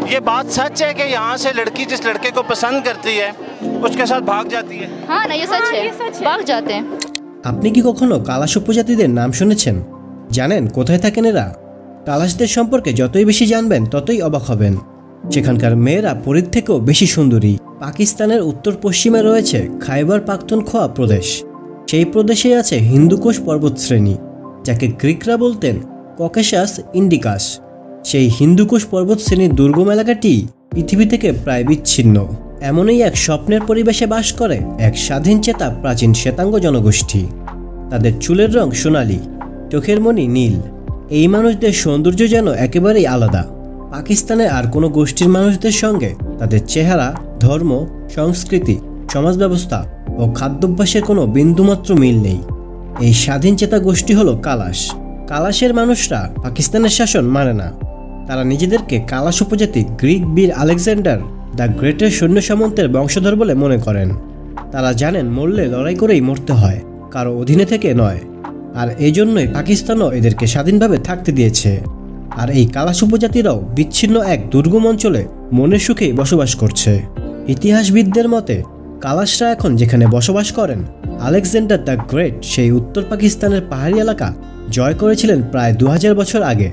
ये बात सच है कि यहाँ से लड़की जिस लड़के को पसंद करती है उसके साथ भाग जाती है? हाँ ना, ये सच है, भाग जाते हैं। আপনি কি কখনো কালাশ উপজাতিদের নাম শুনেছেন? জানেন কোথায় থাকেন এরা? কালাশদের সম্পর্কে যতই বেশি জানবেন ততই অবাক হবেন। সেখানকার মেয়েরা পরীর থেকেও বেশি সুন্দরী। পাকিস্তানের উত্তর পশ্চিমে রয়েছে খাইবার পাখতুনখোয়া প্রদেশ। সেই প্রদেশে আছে হিন্দুকুশ পর্বতশ্রেণী, যাকে গ্রিকরা বলতেন ককেশাস ইন্ডিকাস। সেই হিন্দুকুশ পর্বতশ্রেণীর দুর্গম এলাকাটি পৃথিবী থেকে প্রায় বিচ্ছিন্ন। এমনই এক স্বপ্নের পরিবেশে বাস করে এক স্বাধীন চেতা প্রাচীন শ্বেতাঙ্গ জনগোষ্ঠী। তাদের চুলের রং সোনালি, চোখের মণি নীল। এই মানুষদের সৌন্দর্য যেন একেবারেই আলাদা। পাকিস্তানের আর কোনো গোষ্ঠীর মানুষদের সঙ্গে তাদের চেহারা, ধর্ম, সংস্কৃতি, সমাজ ব্যবস্থা ও খাদ্যাভ্যাসের কোনো বিন্দুমাত্র মিল নেই। এই স্বাধীন চেতা গোষ্ঠী হলো কালাশ। কালাশের মানুষরা পাকিস্তানের শাসন মানে না। তারা নিজেদেরকে কালাশ উপজাতি গ্রিক বীর আলেকজান্ডার দ্য গ্রেটের সৈন্য সামন্তের বংশধর বলে মনে করেন। তারা জানেন মরলে লড়াই করেই মরতে হয়, কারো অধীনে থেকে নয়। আর এই জন্যই পাকিস্তানও এদেরকে স্বাধীনভাবে থাকতে দিয়েছে। আর এই কালাশ উপজাতিরাও বিচ্ছিন্ন এক দুর্গম অঞ্চলে মনের সুখেই বসবাস করছে। ইতিহাসবিদদের মতে কালাশরা এখন যেখানে বসবাস করেন, আলেকজান্ডার দ্য গ্রেট সেই উত্তর পাকিস্তানের পাহাড়ি এলাকা জয় করেছিলেন প্রায় 2000 বছর আগে।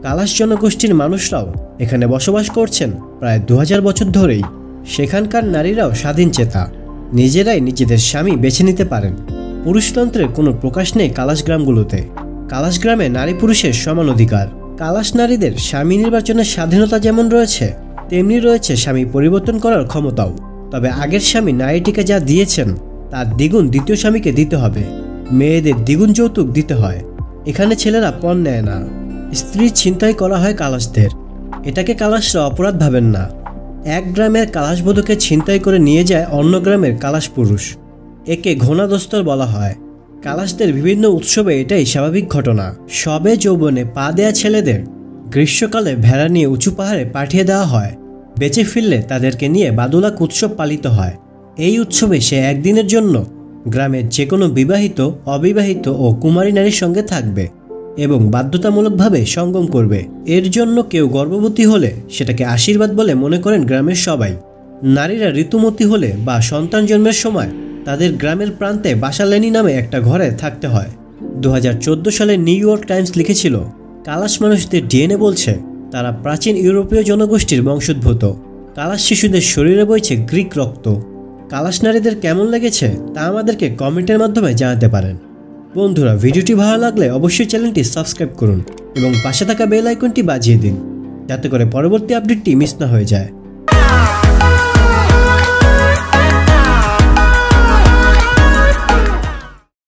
কালাশ জনগোষ্ঠীর মানুষরাও এখানে বসবাস করছেন প্রায় 2000 বছর ধরেই। সেখানকার নারীরাও স্বাধীন চেতা, নিজেরাই নিজেদের স্বামী বেছে নিতে পারেন। পুরুষতন্ত্রের কোনো প্রকাশ নেই কালাশ গ্রামগুলোতে। কালাশ গ্রামে নারী পুরুষের সমান অধিকার। কালাশ নারীদের স্বামী নির্বাচনের স্বাধীনতা যেমন রয়েছে, তেমনি রয়েছে স্বামী পরিবর্তন করার ক্ষমতাও। তবে আগের স্বামী নারীটিকে যা দিয়েছেন তার দ্বিগুণ দ্বিতীয় স্বামীকে দিতে হবে। মেয়েদের দ্বিগুণ যৌতুক দিতে হয়। এখানে ছেলেরা পণ নেয় না। স্ত্রী ছিনতাই করা হয় কালাশদের। এটাকে কালাশরা অপরাধ ভাবেন না। এক গ্রামের কালাশবধূকে ছিনতাই করে নিয়ে যায় অন্য গ্রামের কালাশ পুরুষ। একে ঘোনাদস্তর বলা হয়। কালাশদের বিভিন্ন উৎসবে এটাই স্বাভাবিক ঘটনা। সবে যৌবনে পা দেয়া ছেলেদের গ্রীষ্মকালে ভেড়া নিয়ে উঁচু পাহাড়ে পাঠিয়ে দেওয়া হয়। বেঁচে ফিরলে তাদেরকে নিয়ে বাদুলাক উৎসব পালিত হয়। এই উৎসবে সে একদিনের জন্য গ্রামের যে কোনো বিবাহিত, অবিবাহিত ও কুমারী নারীর সঙ্গে থাকবে এবং বাধ্যতামূলকভাবে সঙ্গম করবে। এর জন্য কেউ গর্ভবতী হলে সেটাকে আশীর্বাদ বলে মনে করেন গ্রামের সবাই। নারীরা ঋতুমতী হলে বা সন্তান জন্মের সময় তাদের গ্রামের প্রান্তে বাসালেনি নামে একটা ঘরে থাকতে হয়। 2014 সালে নিউ ইয়র্ক টাইমস লিখেছিল, কালাশ মানুষদের ডিএনএ বলছে তারা প্রাচীন ইউরোপীয় জনগোষ্ঠীর বংশোদ্ভূত। কালাশ শিশুদের শরীরে বইছে গ্রিক রক্ত। কালাশ নারীদের কেমন লেগেছে তা আমাদেরকে কমেন্টের মাধ্যমে জানাতে পারেন। বন্ধুরা, ভিডিওটি ভালো লাগলে অবশ্যই চ্যানেলটি সাবস্ক্রাইব করুন এবং পাশে থাকা বেল আইকনটি বাজিয়ে দিন, যাতে করে পরবর্তী আপডেটটি মিস না হয়ে যায়।